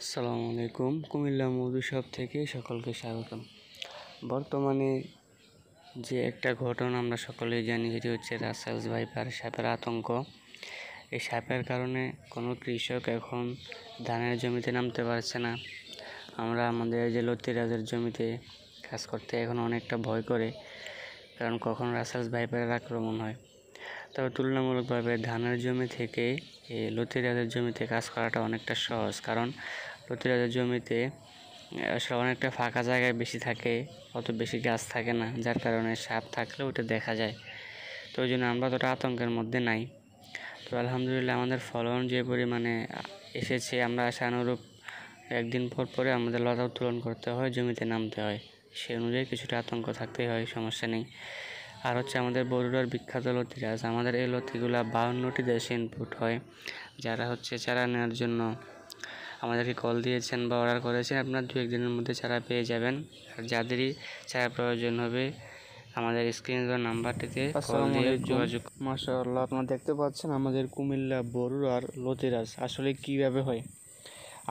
আসসালামু আলাইকুম। কুমিল্লা মধু শপ থেকে সকলকে স্বাগতম। বর্তমানে যে একটা ঘটনা আমরা সকলেই জানি, যেটি হচ্ছে রাসেলস ভাইপার সাপের আতঙ্ক। এই সাপের কারণে কোনো কৃষক এখন ধানের জমিতে নামতে পারছে না। আমরা আমাদের যে লতিরাজের জমিতে কাজ করতে এখন অনেকটা ভয় করে, কারণ কখন রাসেলস ভাইপারের আক্রমণ হয়। তবে তুলনামূলকভাবে ধানের জমি থেকে এই লতিরাজের জমিতে কাজ করাটা অনেকটা সহজ, কারণ লতিরাজের জমিতে আসলে অনেকটা ফাঁকা জায়গায় বেশি থাকে, অত বেশি গাছ থাকে না, যার কারণে সাপ থাকলে ওটা দেখা যায়। তো ওই জন্য আমরা অতটা আতঙ্কের মধ্যে নাই। তো আলহামদুলিল্লাহ আমাদের ফলন যে পরিমাণে এসেছে, আমরা আশানুরূপ একদিন পর পরে আমাদের লতা উত্তোলন করতে হয়, জমিতে নামতে হয়, সে অনুযায়ী কিছুটা আতঙ্ক থাকতেই হয়, সমস্যা নেই। আর হচ্ছে আমাদের বরুড়ার বিখ্যাত লতিরাজ, আমাদের এই লতিগুলা 52টি দেশে ইনপুট হয়। যারা হচ্ছে চারা নেওয়ার জন্য আমাদেরকে কল দিয়েছেন বা অর্ডার করেছেন, আপনার 2-1 দিনের মধ্যে চারা পেয়ে যাবেন। আর যাদেরই চারা প্রয়োজন হবে আমাদের স্ক্রিনে দেওয়া নাম্বারটিতে কল দিয়ে যোগাযোগ। মাশাআল্লাহ, আপনারা দেখতে পাচ্ছেন আমাদের কুমিল্লা বরুড়ার লতিরাজ আসলে কিভাবে হয়।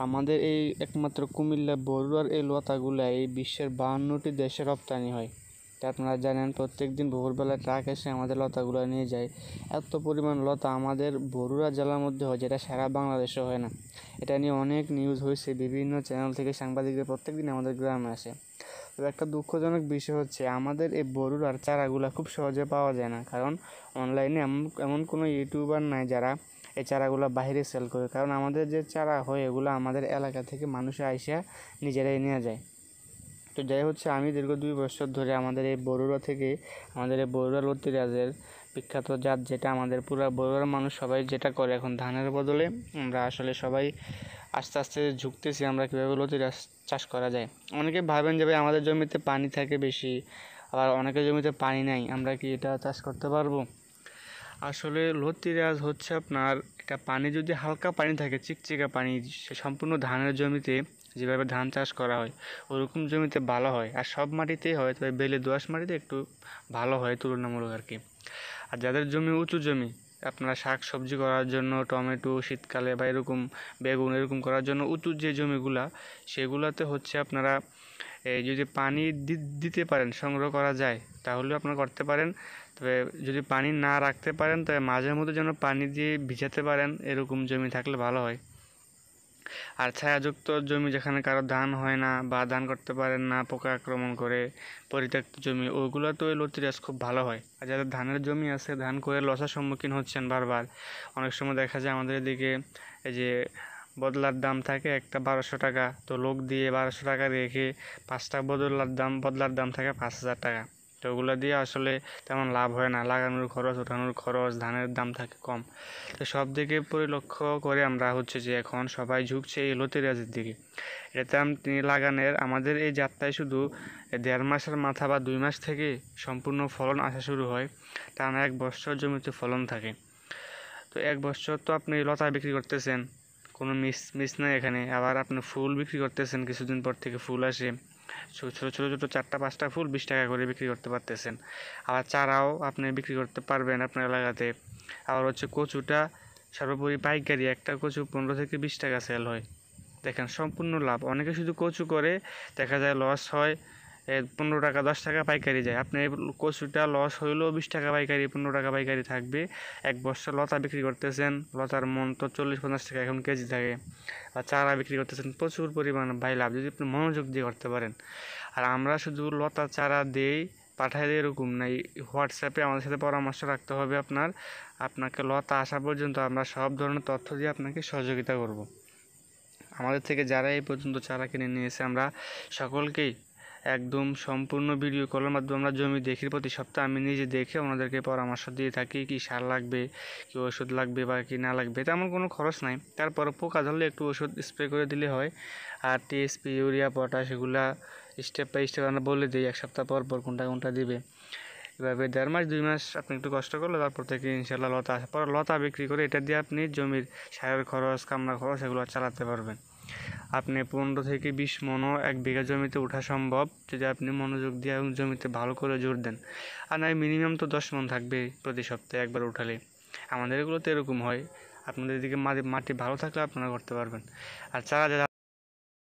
আমাদের এই একমাত্র কুমিল্লা বরুড়ার এই লতাগুলা এই বিশ্বের 52টি দেশে রপ্তানি হয়। তা আপনারা জানেন, প্রত্যেক দিন ভোরবেলা ট্রাক এসে আমাদের লতাগুলো নিয়ে যায়। এত পরিমাণ লতা আমাদের বরুড়া জেলার মধ্যে হয়, যেটা সারা বাংলাদেশে হয় না। এটা নিয়ে অনেক নিউজ হয়েছে, বিভিন্ন চ্যানেল থেকে সাংবাদিকরা প্রত্যেক দিন আমাদের গ্রামে আসে। তবে একটা দুঃখজনক বিষয় হচ্ছে, আমাদের এই বরুড়ার চারাগুলো খুব সহজে পাওয়া যায় না, কারণ অনলাইনে এমন কোনো ইউটিউবার নাই যারা এই চারাগুলো বাইরে সেল করে। কারণ আমাদের যে চারা হয় এগুলো আমাদের এলাকা থেকে মানুষে আইসা নিজেরাই নিয়ে যায়। তো যাই হচ্ছে, আমি দীর্ঘ 2 বছর ধরে আমাদের এই বরুড়া থেকে আমাদের এই বরুড়া লতিরাজের বিখ্যাত জাত, যেটা আমাদের পুরো বরুড়ার মানুষ সবাই যেটা করে, এখন ধানের বদলে আমরা আসলে সবাই আস্তে আস্তে ঝুঁকতেছি আমরা কীভাবে লতিরাজ চাষ করা যায়। অনেকে ভাবেন যে ভাই আমাদের জমিতে পানি থাকে বেশি, আবার অনেকের জমিতে পানি নাই, আমরা কি এটা চাষ করতে পারবো? আসলে লতিরাজ হচ্ছে আপনার, এটা পানি যদি হালকা পানি থাকে, চিকচিকা পানি, সে সম্পূর্ণ ধানের জমিতে যেভাবে ধান চাষ করা হয় ওরকম জমিতে ভালো হয়। আর সব মাটিতেই হয়, তবে বেলে দোআঁশ মাটিতে একটু ভালো হয় তুলনামূলক আর কি। আর যাদের জমি উঁচু জমি, আপনারা শাক সবজি করার জন্য, টমেটো শীতকালে বা এরকম বেগুন এরকম করার জন্য উঁচু যে জমিগুলা, সেগুলোতে হচ্ছে আপনারা এই যদি পানি দিতে পারেন, সংগ্রহ করা যায়, তাহলে আপনারা করতে পারেন। তবে যদি পানি না রাখতে পারেন, তবে মাঝে মধ্যে যেন পানি দিয়ে ভিজাতে পারেন, এরকম জমি থাকলে ভালো হয়। আর ছায়াযুক্ত জমি, যেখানে কারো ধান হয় না বা ধান করতে পারেন না, পোকা আক্রমণ করে, পরিত্যক্ত জমি, ওইগুলোতে ওই লতিরাজ খুব ভালো হয়। আর যাদের ধানের জমি আছে, ধান করে লসের সম্মুখীন হচ্ছেন বারবার, অনেক সময় দেখা যায় আমাদের এদিকে এই যে বদলার দাম থাকে একটা 1200 টাকা, তো লোক দিয়ে 1200 টাকা রেখে 5টা বদলার দাম থাকে 5000 টাকা। তো ওগুলো দিয়ে আসলে তেমন লাভ হয় না, লাগানোর খরচ, ওঠানোর খরচ, ধানের দাম থাকে কম। তো সব দিকে পরিলক্ষ্য করে আমরা হচ্ছে যে এখন সবাই ঝুঁকছে এই লতিরাজের দিকে। এটাতে আপনি লাগানের আমাদের এই যাত্রায় শুধু 1.5 মাসের মাথা বা 2 মাস থেকে সম্পূর্ণ ফলন আসা শুরু হয়, টানা 1 বছর জমিতে ফলন থাকে। তো 1 বছর তো আপনি লতা বিক্রি করতেছেন, কোনো মিস নাই এখানে। আবার আপনি ফুল বিক্রি করতেছেন, কিছুদিন পর থেকে ফুল আসে, ছোটো ছোটো 4টা-5টা ফুল 20 টাকা করে বিক্রি করতে পারতেছেন। আবার চারাও আপনি বিক্রি করতে পারবেন আপনার এলাকাতে। আবার হচ্ছে কচুটা সর্বোপরি পাইকারি, একটা কচু 15 থেকে 20 টাকা সেল হয়। দেখেন সম্পূর্ণ লাভ। অনেকে শুধু কচু করে, দেখা যায় লস হয়, 15 টাকা 10 টাকা পাইকারি যায়। আপনি কচুটা লস হইলেও 20 টাকা পাইকারি, 15 টাকা পাইকারি থাকবে। 1 বছর লতা বিক্রি করতেছেন, লতার মন তো 40-50 টাকা এখন কেজি থাকে। আর চারা বিক্রি করতেছেন প্রচুর পরিমাণে, ভাই লাভ যদি আপনি মনোযোগ দিয়ে করতে পারেন। আর আমরা শুধু লতা চারা দেই, পাঠাই দিই এরকম নাই। হোয়াটসঅ্যাপে আমাদের সাথে পরামর্শ রাখতে হবে আপনাকে লতা আসা পর্যন্ত আমরা সব ধরনের তথ্য দিয়ে আপনাকে সহযোগিতা করব। আমাদের থেকে যারা এই পর্যন্ত চারা কিনে নিয়েছে, আমরা সকলকেই একদম সম্পূর্ণ ভিডিও কলের মাধ্যমে আমরা জমি দেখি, প্রতি সপ্তাহে আমি নিজে দেখে ওনাদেরকে পরামর্শ দিয়ে থাকি, কি সার লাগবে, কি ওষুধ লাগবে বা কি না লাগবে। তেমন কোনো খরচ নাই, তারপর পোকা ধরলে একটু ওষুধ স্প্রে করে দিলে হয়। আর টিএসপি, ইউরিয়া, পটাশ এগুলা স্টেপ বাই স্টেপ আমরা বলে দিই, 1 সপ্তাহ পর পর কোনটা দিবে। এভাবে 1.5 মাস 2 মাস আপনি একটু কষ্ট করলে তারপর থেকে ইনশাল্লাহ লতা আসে। পরে লতা বিক্রি করে এটা দিয়ে আপনি জমির সারের খরচ, কামড়া খরচ এগুলো চালাতে পারবেন। আপনি 15 থেকে 20 মনও 1 বিঘা জমিতে ওঠা সম্ভব, যদি আপনি মনোযোগ দিয়ে এবং জমিতে ভালো করে জোর দেন। আর নয় মিনিমাম তো 10 মন থাকবে প্রতি সপ্তাহে একবার উঠালে। আমাদের এগুলোতে এরকম হয়। আপনাদের এদিকে মাটি ভালো থাকলে আপনারা করতে পারবেন। আর চারা